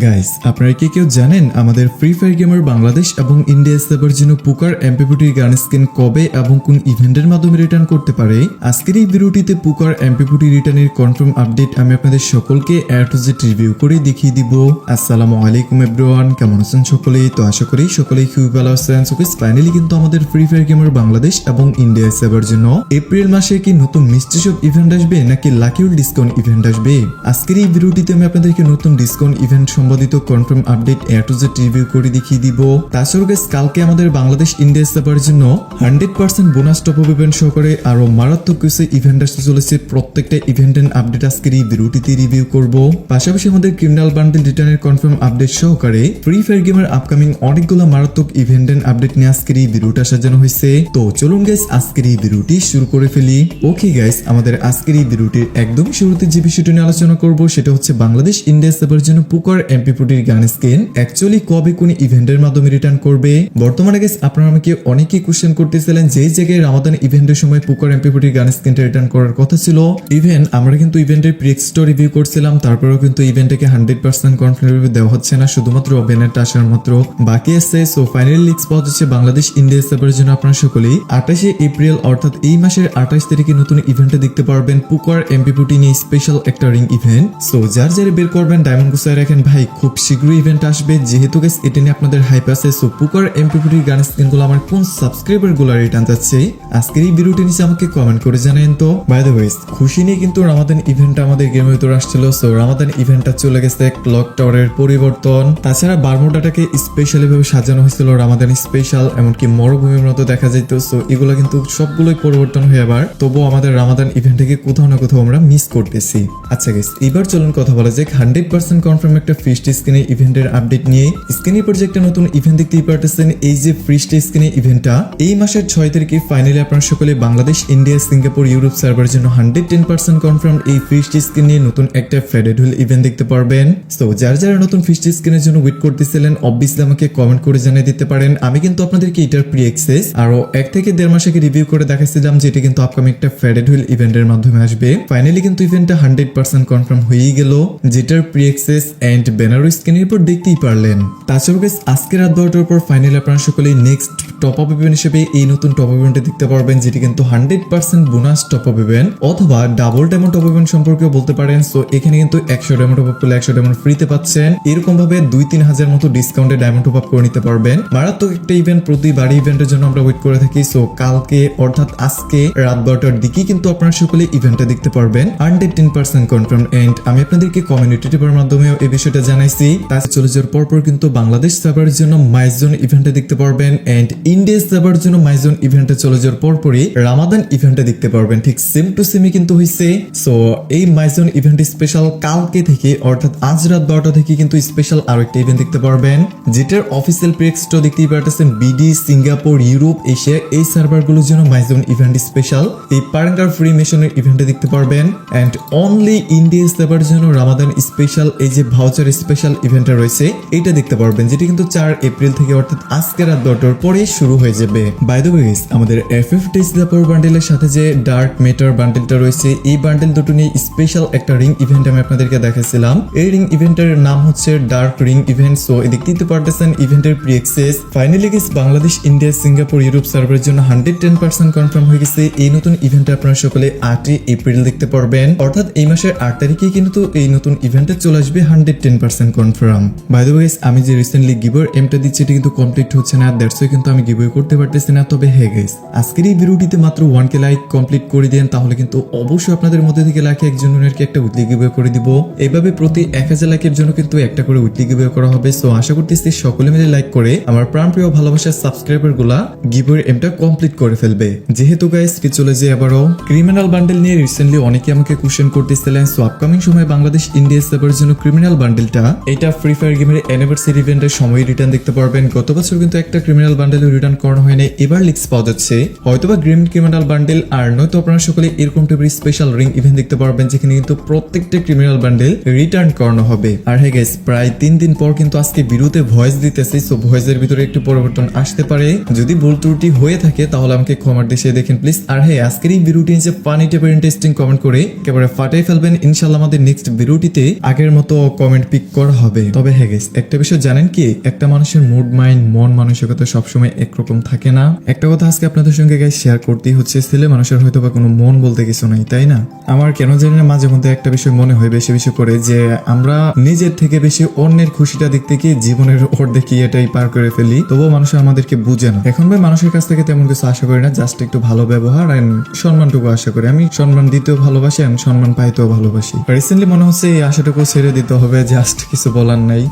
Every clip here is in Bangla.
গাইস, আপনারা কি কেউ জানেন আমাদের ফ্রি ফায়ার গেমার বাংলাদেশ এবং ইন্ডিয়া সার্ভার জন্য পুকার এমপিপিটির গান স্কিন কবে এবং কোন ইভেন্টের মাধ্যমে রিটার্ন করতে পারে? আজকের এই ভিডিওটিতে পুকার এমপিপিটি রিটার্নের কনফার্ম আপডেট আমি আপনাদের সকলকে A to Z রিভিউ করে দেখিয়ে দিব। আসসালামু আলাইকুম এভরিওয়ান, কেমন আছেন সকলেই? তো আশা করি সকলেই খুবই ভালো আছেন। সো গাইস, ফাইনালি কিন্তু আমাদের ফ্রি ফায়ার গেমার বাংলাদেশ এবং ইন্ডিয়া সার্ভার জন্য এপ্রিল মাসে কি নতুন মিস্ট্রি শপ ইভেন্ট আসবে নাকি লাকিউল ডিসকাউন্ট ইভেন্ট আসবে? আজকের এই ভিডিওটিতে আমি আপনাদেরকে নতুন ডিসকাউন্ট ইভেন্ট সম্বন্ধিত confirm update A to Z review করে দেখিয়ে দিব। তাছাড়াও গাইস, কালকে আমাদের বাংলাদেশ ইন্ডিয়া সার্ভারের জন্য 100% বোনাস টপ আপ ইভেন্ট সহকারে আরো মারাত্মক কিছু ইভেন্ট আসতে চলেছে। প্রত্যেকটা ইভেন্টের আপডেট আজকের এই ভিডিওটিতে রিভিউ করব। পাশাপাশি আমাদের ক্রিমিনাল বান্ডেল রিটার্নের কনফার্ম আপডেট সহকারে ফ্রি ফায়ার গেমের আপকামিং অনেকগুলো মারাত্মক ইভেন্টের আপডেট নিয়ে আজকের এই ভিডিওটা সাজানো হয়েছে। তো চলুন গাইস, আজকের এই ভিডিওটি শুরু করে ফেলি। ওকে গাইস, আমাদের আজকের এই ভিডিওটির একদম শুরুতে যে বিষয়টি নিয়ে আলোচনা করব সেটা হচ্ছে বাংলাদেশ ইন্ডিয়া সার্ভারের জন্য পুকার এমপিপিটির গান স্কিন অ্যাকচুয়ালি কবে কোন ইভেন্টের মাধ্যমে রিটার্ন করবে। বর্তমানে গাইস, আপনারা আমাকে অনেকেই কোশ্চেন করতেছিলেন যে জায়গায় রামাদান ইভেন্টের সময় পুকার এমপিপিটির গান স্কিনটা রিটার্ন করার কথা ছিল। ইভেন্ট আমরা কিন্তু ইভেন্টের প্রিএক্সটো রিভিউ করছিলাম, তারপরেও কিন্তু ইভেন্টকে 100% কনফার্ম দেওয়া হচ্ছে না, শুধুমাত্র ব্যানারটা আসার মাত্র বাকি আছে। সো ফাইনালি লিক্স পাওয়া যাচ্ছে বাংলাদেশ ইন্ডিয়া সার্ভারের জন্য আপনারা সকলেই 28 এপ্রিল অর্থাৎ এই মাসের 28 তারিখে নতুন ইভেন্টে দেখতে পারবেন পুকার এমপিপিটি নিয়ে স্পেশাল একটা রিং ইভেন্ট। সো যার বের করবেন ডায়মন্ড গুছায় রাখেন ভাই, খুব শীঘ্রই ইভেন্ট আসবে। যেহেতু গাইস এটা নিয়ে আপনাদের হাইপ আছে, সো পুকার এমপিপিটির গান স্কিনগুলো আমার কোন সাবস্ক্রাইবার গুলো রিটার্ন যাচ্ছে আজকের এই ভিডিওটি নিচে আমাকে কমেন্ট করে জানেন। তো বাই দ্য ওয়ে, খুশি নিয়ে কিন্তু রামাদান ইভেন্টটা আমাদের গেমের ভিতরে আসছিল। সো রামাদান ইভেন্টটা চলে গেছে ক্লক টাওয়ারের পরিবর্তন, তাছাড়া বারমুডাটাকে স্পেশালি ভাবে সাজানো হয়েছিল রামাদান স্পেশাল, এমনকি মরুভূমির মতো দেখা যাইত। সো এগুলো কিন্তু সবগুলোই পরিবর্তন হয়ে আবার তবুও আমাদের রামাদান ইভেন্টকে কোথাও না কোথাও আমরা মিস করতেছি। আচ্ছা গাইস, এবার চলুন কথা বলা যাক 100% কনফার্ম একটা ফিস্ট স্ক্রিনে ইভেন্টের আপডেট নিয়ে। স্ক্রিনের পর যে একটা নতুন ইভেন্ট দেখতেই পারতেছেন, এই যে ফিস্ট স্ক্রিনে ইভেন্টটা এই মাসের 6 তারিখে ফাইনালি আপনারা সকলে বাংলাদেশ ইন্ডিয়া সিঙ্গাপুর ইউরোপ সার্ভারের জন্য 110% কনফার্ম এই ফিস্ট স্ক্রিন নিয়ে নতুন একটা ফেডেড হুইল ইভেন্ট দেখতে পারবেন। সো যারা নতুন ফিস্ট স্ক্রিনের জন্য ওয়েট করতেছিলেন অবভিয়াসলি আমাকে কমেন্ট করে জানিয়ে দিতে পারেন। আমি কিন্তু আপনাদেরকে এটার প্রি অ্যাক্সেস আরো 1 থেকে 1.5 মাস আগে রিভিউ করে দেখাচ্ছিলাম যে এটা কিন্তু আপকামিং একটা ফেডেড হুইল ইভেন্টের মাধ্যমে আসবে। ফাইনালি কিন্তু ইভেন্টটা 100% কনফার্ম হয়েই গেল, যেটার প্রি অ্যাক্সেস এন্ড ব্যানার স্ক্রিনের উপর দেখতেই পারলেন। তাছাড়াও গাইস, আজকে রাত 12টার পর ফাইনালি আপনারা সকলে নেক্সট টপ আপ ইভেন্ট হিসেবে এই নতুন টপ আপ ইভেন্টে দেখতে পারবেন, যেটি কিন্তু 100% বোনাস টপ আপ ইভেন্ট অথবা ডাবল ডায়মন্ড টপ ইভেন্ট সম্পর্কেও বলতে পারেন। সো এখানে কিন্তু 100 ডায়মন্ড টপ আপ করলে 100 ডায়মন্ড ফ্রিতে পাচ্ছেন। এরকম ভাবে 2-3 হাজার মতো ডিসকাউন্টে ডায়মন্ড টপ আপ করে নিতে পারবেন। মারাত্মক একটা ইভেন্ট, প্রতিবারই ইভেন্টের জন্য আমরা ওয়েট করে থাকি। সো কালকে অর্থাৎ আজকে রাত 12টার দিকে কিন্তু আপনারা সকলে ইভেন্টটা দেখতে পারবেন 110% কনফার্ম। এন্ড আমি আপনাদেরকে কমিউনিটি টেপের মাধ্যমে এই বিষয়টা জানাইছি। তাছাড়া চলে যাওয়ার পরপর কিন্তু বাংলাদেশ সার্ভারের জন্য মাইজোন ইভেন্টটা দেখতে পারবেন এন্ড ইন্ডিয়া সার্ভারের জন্য মাইজোন ইভেন্টে চলে যাওয়ার পরপরই রামাদান ইভেন্টটা দেখতে পারবেন। ঠিক সেম টু সেমই কিন্তু হয়েছে। সো এই মাইজোন ইভেন্ট স্পেশাল কালকে থেকে অর্থাৎ আজ রাত 12টা থেকে কিন্তু স্পেশাল আরো একটা ইভেন্ট দেখতে পারবেন, যেটার অফিসিয়াল প্রেক্সটো দেখতেই পারতেছেন। বিডি সিঙ্গাপুর ইউরোপ এশিয়া এই সার্ভারগুলোর জন্য মাইজোন ইভেন্ট স্পেশাল এই পারেন্টার ফ্রি মিশনের ইভেন্টে দেখতে পারবেন। এন্ড অনলি ইন্ডিয়া সার্ভারের জন্য রামাদান স্পেশাল এই যে ভাউচার স্পেশাল ইভেন্টটা রয়েছে এটা দেখতে পারবেন, যেটা কিন্তু 4 এপ্রিল থেকে অর্থাৎ আজকে রাত 12টার পরে শুরু হয়ে যাবে। বাই দ্য ওয়ে, আমাদের FF টেসলাপর বান্ডেলের সাথে যে ডার্ক মেটার বান্ডেলটা রয়েছে এই বান্ডেল দুটো নিয়ে স্পেশাল একটা রিং ইভেন্ট আমি আপনাদেরকে দেখাচ্ছিলাম। এই রিং ইভেন্টের নাম হচ্ছে ডার্ক রিং ইভেন্ট। সো দেখতে পারতেছেন ইভেন্টের pre access finally guess Bangladesh India Singapore Europe সার্ভারের জন্য 110% কনফার্ম হয়ে গেছে। এই নতুন ইভেন্টে আপনারা সকলে 8 এপ্রিল দেখতে পারবেন, অর্থাৎ এই মাসের 8 তারিখে কিন্তু এই নতুন ইভেন্টে চলে আসবে 110% কনফার্ম। বাই দ্য ওয়ে, আমি যে রিসেন্টলি গিভওয়ে এমটা দিচ্ছি এটা কিন্তু কমপ্লিট হচ্ছে না, দ্যাটস ওয়াই কিন্তু আমি গিভওয়ে করতে পারতেছি না। তবে হে গাইস, আজকের এই ভিডিওটিতে মাত্র 1k লাইক কমপ্লিট করে দেন, তাহলে কিন্তু অবশ্যই আপনাদের মধ্যে থেকে লাখে একজনের একটা উইকলি গিভওয়ে করে দিব। এইভাবে প্রতি 1000 লাইকের জন্য কিন্তু একটা করে উইকলি গিভওয়ে করা হবে। সো আশা করতেছি সকলে মিলে লাইক করে আমার প্রাণপ্রিয় ভালোবাসার সাবস্ক্রাইবার গুলা গিভওয়ে এমটা কমপ্লিট করে ফেলবে। যেহেতু গাইস চলে যে আবারও ক্রিমিনাল বান্ডেল নিয়ে রিসেন্টলি অনেকে আমাকে কোশ্চেন করতেছিলেন। সো আপকামিং সময় বাংলাদেশ ইন্ডিয়া সার্ভারের জন্য ক্রিমিনাল বান্ডেলটা এটা ফ্রি ফায়ার গেমের অ্যানিভার্সারি ইভেন্টের সময় রিটার্ন দেখতে পারবেন। গত বছর কিন্তু একটা ক্রিমিনাল বান্ডেল রিটার্ন করানো হয় না, এবার লিক্স পাওয়া যাচ্ছে হয়তোবা গ্রিন ক্রিমিনাল বান্ডেল, আর নয়তো আপনারা সকলে এরকম টাইপের স্পেশাল রিং ইভেন্ট দেখতে পারবেন যেখানে কিন্তু প্রত্যেকটা ক্রিমিনাল বান্ডেল রিটার্ন করানো হবে। আর হ্যাঁ গাইস, প্রায় 3 দিন পর কিন্তু আজকে ভিডিওতে ভয়েস দিতেছি, সো ভয়েসের ভিতরে একটু পরিবর্তন আসতে পারে। যদি ভুল ত্রুটি হয়ে থাকে তাহলে আমাকে ক্ষমা দিয়ে দেখেন প্লিজ। আর হ্যাঁ, আজকের এই ভিডিওটি নিচে ফানি টাইপের ইন্টারেস্টিং কমেন্ট করে একেবারে ফাটাই ফেলবেন। ইনশাআল্লাহ আমাদের নেক্সট ভিডিওটিতে আগের মতো কমেন্ট পিক করা হবে। তবে হ্যাঁ গাইস, একটা বিষয় জানেন কি, একটা মানুষের মুড মাইন্ড মন মানসিকতা সবসময় একরকম থাকে না। একটা কথা আজকে আপনাদের সঙ্গে গাইস শেয়ার করতেই হচ্ছে, ছেলে মানুষের হয়তো বা কোনো মন বলতে কিছু নাই, তাই না? আমার কেন জানি না মাঝে মধ্যে একটা বিষয় মনে হয় বেশি বেশি করে, যে আমরা নিজের থেকে বেশি অন্যের খুশিটা দেখতে গিয়ে জীবনের অর্ধেক এটাই পার করে ফেলি, তবুও মানুষ আমাদেরকে বুঝে না। এখন ভাই মানুষের কাছ থেকে তেমন কিছু আশা করি না, জাস্ট একটু ভালো ব্যবহার এন্ড সম্মানটুকু আশা করি। আমি সম্মান দিতেও ভালোবাসি, আমি সম্মান পাইতেও ভালোবাসি। রিসেন্টলি মনে হচ্ছে এই আশাটুকু ছেড়ে দিতে হবে, জাস্ট কিছু বলার নাই।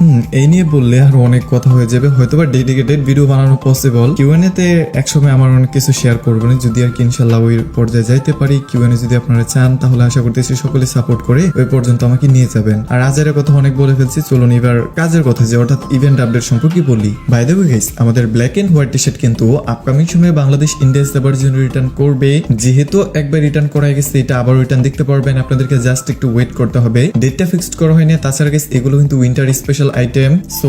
এই নিয়ে বললে আর অনেক কথা হয়ে যাবে, হয়তোবা ডেডিকেটেড ভিডিও বানানো পসিবল। কিউএনএ তে একসময় আমার অনেক কিছু শেয়ার করবেন, যদি আর কি ইনশাল্লাহ ওই পর্যায়ে যাইতে পারি। কিউএনএ যদি আপনারা চান তাহলে আশা করতেছি সকলে সাপোর্ট করে ওই পর্যন্ত আমাকে নিয়ে যাবেন। আর আজের কথা অনেক বলে ফেলছি, চলুন এবার কাজের কথা, যে অর্থাৎ ইভেন্ট আপডেট সম্পর্কে বলি। বাই দ্য ওয়ে গাইস, আমাদের black and white T shirt কিন্তু আপকামিং সময়ে বাংলাদেশ ইন্ডিয়া সেবার জন্য রিটার্ন করবে। যেহেতু একবার রিটার্ন করা গেছে, এটা আবার রিটার্ন দেখতে পারবেন। আপনাদেরকে জাস্ট একটু ওয়েট করতে হবে, ডেটটা ফিক্সড করা হয়নি। তাছাড়া গাইস, এগুলো কিন্তু উইন্টার স্পেশাল আইটেম, সো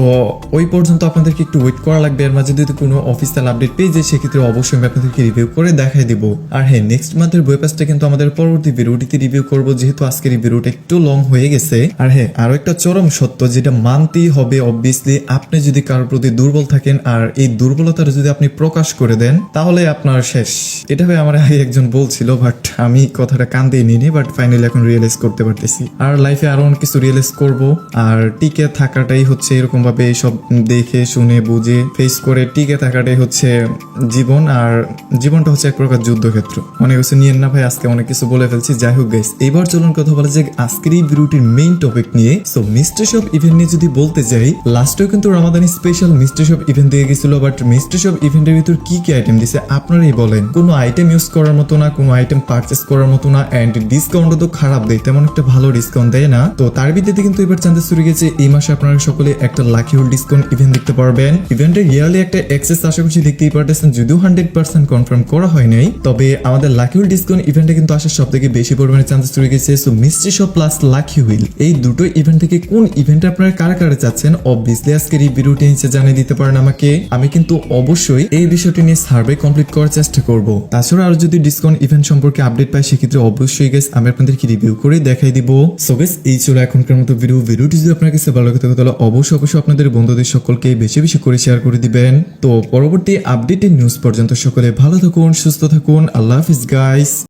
ওই পর্যন্ত আপনাদেরকে একটু ওয়েট করা লাগবে। এর মাঝে যদি কোনো অফিসিয়াল আপডেট পেয়ে যায় সেক্ষেত্রে অবশ্যই আমি আপনাদেরকে রিভিউ করে দেখাই দিব। আর হ্যাঁ, নেক্সট মান্থের বই পাসটা কিন্তু আমাদের পরবর্তী ভিডিওটিতে রিভিউ করব, যেহেতু আজকের এই ভিডিওটা একটু লং হয়ে গেছে। আর হ্যাঁ, আরো একটা চরম সত্য যেটা মানতেই হবে, অবভিয়াসলি আপনি যদি কারোর প্রতি দুর্বল থাকেন আর এই দুর্বলতার যদি আপনি প্রকাশ করে দেন তাহলে আপনার শেষ। এটা ভাই আমার আগে একজন বলছিল, বাট আমি কথাটা কান দিয়ে নিইনি, বাট ফাইনালি এখন রিয়েলাইজ করতে পারতেছি। আর লাইফে আরো অনেক কিছু রিয়েলাইজ করব। আর টিকে থাকাটাই হচ্ছে এরকম ভাবে এইসব দেখে শুনে বুঝে ফেস করে টিকে থাকাটাই হচ্ছে জীবন। আর জীবনটা হচ্ছে এক প্রকার যুদ্ধক্ষেত্র। অনেক কিছু নিয়েন না ভাই, আজকে অনেক কিছু বলে ফেলছি। যাই হোক গাইস, এবার চলুন কথা বলা যাক আজকের এই ভিডিওটির মেইন টপিক নিয়ে। সো মিস্ট্রি শপ ইভেন্ট নিয়ে যদি বলতে যাই, লাস্টেও কিন্তু রামাদানি স্পেশাল মিস্ট্রি শপ ইভেন্ট দিয়ে গেছিল, বাট মিস্ট্রি শপ ইভেন্টের ভিতর কি কি আইটেম দিছে আপনারাই বলেন। কোনো আইটেম ইউজ করার মতো না, কোনো আইটেম পারচেস করার মতো না, এন্ড ডিসকাউন্টও তো খারাপ দেয়, তেমন একটা ভালো ডিসকাউন্ট দেয় না। তো তার ভিত্তিতে কিন্তু এবার চান্সেস শুরু গেছে, এই মাসে আপনারা সকলে একটা লাকি হোল ডিসকাউন্ট ইভেন্ট দেখতে পারবেন। ইভেন্টের ইয়ারলি একটা এক্সেস আশা করছি দেখতেই পারতেছেন, যদিও 100% কনফার্ম করা হয় নাই, তবে আমাদের লাকি হোল ডিসকাউন্ট ইভেন্টে কিন্তু আসার সব থেকে বেশি পরিমাণে চান্সেস শুরু গেছে। So mystery shop plus lucky wheel, এই দুটো ইভেন্ট থেকে কোন ইভেন্টে আপনারা কারা কারা চাচ্ছেন অবভিয়াসলি আজকের এই ভিডিওটি নিচে জানিয়ে দিতে পারেন আমাকে। আমি কিন্তু অবশ্যই এই বিষয়টি নিয়ে সার্ভে কমপ্লিট করার চেষ্টা করব। তাছাড়া আরো যদি ডিসকাউন্ট ইভেন্ট সম্পর্কে আপডেট পাই সেক্ষেত্রে অবশ্যই গাইস আমি আপনাদেরকে রিভিউ করে দেখাই দিব। সো গাইস, এই ছিল এখনকার মতো ভিডিওটি যদি আপনার কাছে ভালো লাগে তাহলে অবশ্যই আপনাদের বন্ধুদের সকলকে বেশি বেশি করে শেয়ার করে দিবেন। তো পরবর্তী আপডেটের নিউজ পর্যন্ত সকলে ভালো থাকুন, সুস্থ থাকুন। আল্লাহ হাফিজ গাইস।